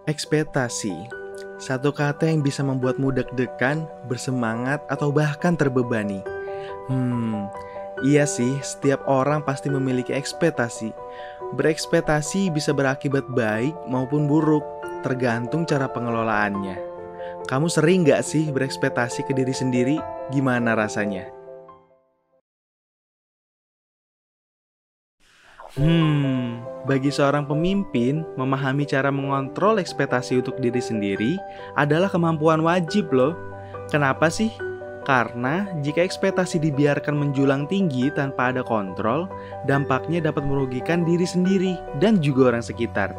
Ekspektasi, satu kata yang bisa membuatmu deg-degan, bersemangat, atau bahkan terbebani. Iya sih, setiap orang pasti memiliki ekspektasi. Berekspektasi bisa berakibat baik maupun buruk, tergantung cara pengelolaannya. Kamu sering gak sih berekspektasi ke diri sendiri? Gimana rasanya? Bagi seorang pemimpin, memahami cara mengontrol ekspektasi untuk diri sendiri adalah kemampuan wajib loh. Kenapa sih? Karena jika ekspektasi dibiarkan menjulang tinggi tanpa ada kontrol, dampaknya dapat merugikan diri sendiri dan juga orang sekitar.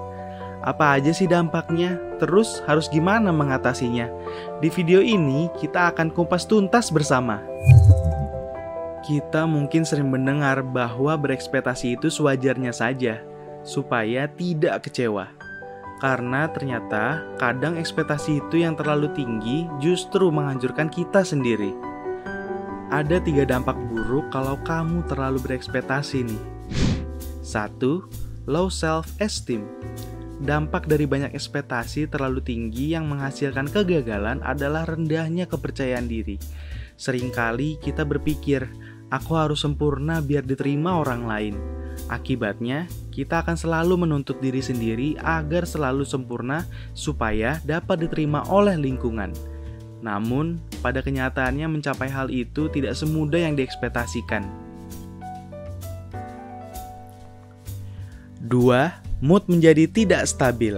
Apa aja sih dampaknya? Terus harus gimana mengatasinya? Di video ini kita akan kupas tuntas bersama. Kita mungkin sering mendengar bahwa berekspektasi itu sewajarnya saja, supaya tidak kecewa. Karena ternyata kadang ekspektasi itu yang terlalu tinggi justru menghancurkan kita sendiri. Ada 3 dampak buruk kalau kamu terlalu berekspektasi nih. 1. Low self-esteem. Dampak dari banyak ekspektasi terlalu tinggi yang menghasilkan kegagalan adalah rendahnya kepercayaan diri. Seringkali kita berpikir, aku harus sempurna biar diterima orang lain. Akibatnya, kita akan selalu menuntut diri sendiri agar selalu sempurna supaya dapat diterima oleh lingkungan. Namun, pada kenyataannya mencapai hal itu tidak semudah yang diekspektasikan. 2. Mood menjadi tidak stabil.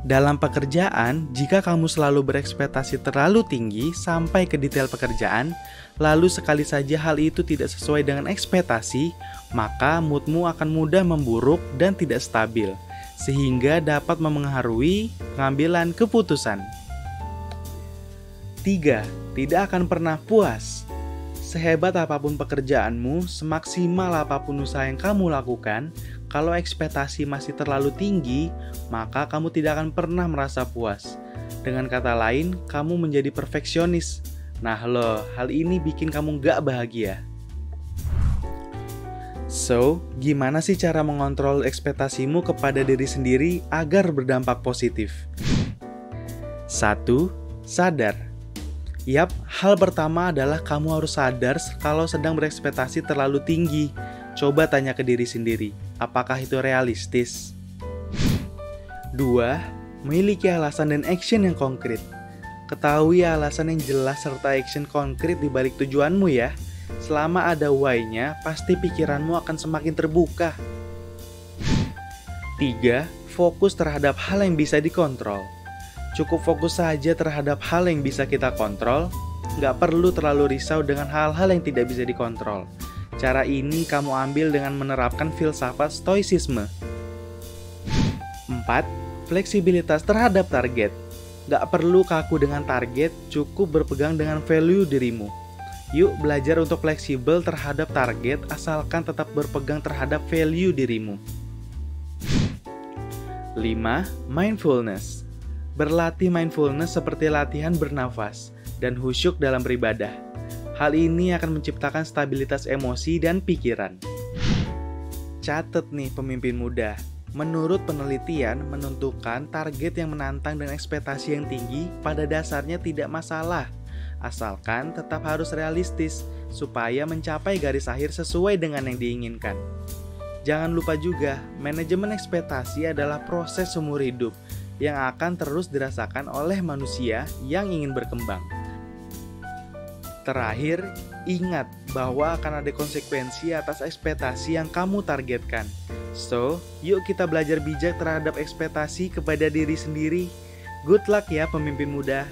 Dalam pekerjaan, jika kamu selalu berekspektasi terlalu tinggi sampai ke detail pekerjaan, lalu sekali saja hal itu tidak sesuai dengan ekspektasi, maka moodmu akan mudah memburuk dan tidak stabil, sehingga dapat memengaruhi pengambilan keputusan. 3. Tidak akan pernah puas. Sehebat apapun pekerjaanmu, semaksimal apapun usaha yang kamu lakukan, kalau ekspektasi masih terlalu tinggi, maka kamu tidak akan pernah merasa puas. Dengan kata lain, kamu menjadi perfeksionis. Nah loh, hal ini bikin kamu gak bahagia. So, gimana sih cara mengontrol ekspektasimu kepada diri sendiri agar berdampak positif? 1. Sadar. Yap, hal pertama adalah kamu harus sadar kalau sedang berekspektasi terlalu tinggi. Coba tanya ke diri sendiri, apakah itu realistis? 2. Memiliki alasan dan action yang konkret. Ketahui alasan yang jelas serta action konkret di balik tujuanmu ya. Selama ada why-nya, pasti pikiranmu akan semakin terbuka. 3. Fokus terhadap hal yang bisa dikontrol. Cukup fokus saja terhadap hal yang bisa kita kontrol. Nggak perlu terlalu risau dengan hal-hal yang tidak bisa dikontrol. Cara ini kamu ambil dengan menerapkan filsafat stoicisme. 4. Fleksibilitas terhadap target. Gak perlu kaku dengan target, cukup berpegang dengan value dirimu. Yuk belajar untuk fleksibel terhadap target asalkan tetap berpegang terhadap value dirimu. 5. Mindfulness. Berlatih mindfulness seperti latihan bernafas dan khusyuk dalam beribadah. Hal ini akan menciptakan stabilitas emosi dan pikiran. Catat nih pemimpin muda, menurut penelitian menentukan target yang menantang dan ekspektasi yang tinggi pada dasarnya tidak masalah, asalkan tetap harus realistis supaya mencapai garis akhir sesuai dengan yang diinginkan. Jangan lupa juga, manajemen ekspektasi adalah proses seumur hidup yang akan terus dirasakan oleh manusia yang ingin berkembang. Terakhir, ingat bahwa akan ada konsekuensi atas ekspektasi yang kamu targetkan. So, yuk kita belajar bijak terhadap ekspektasi kepada diri sendiri. Good luck ya pemimpin muda.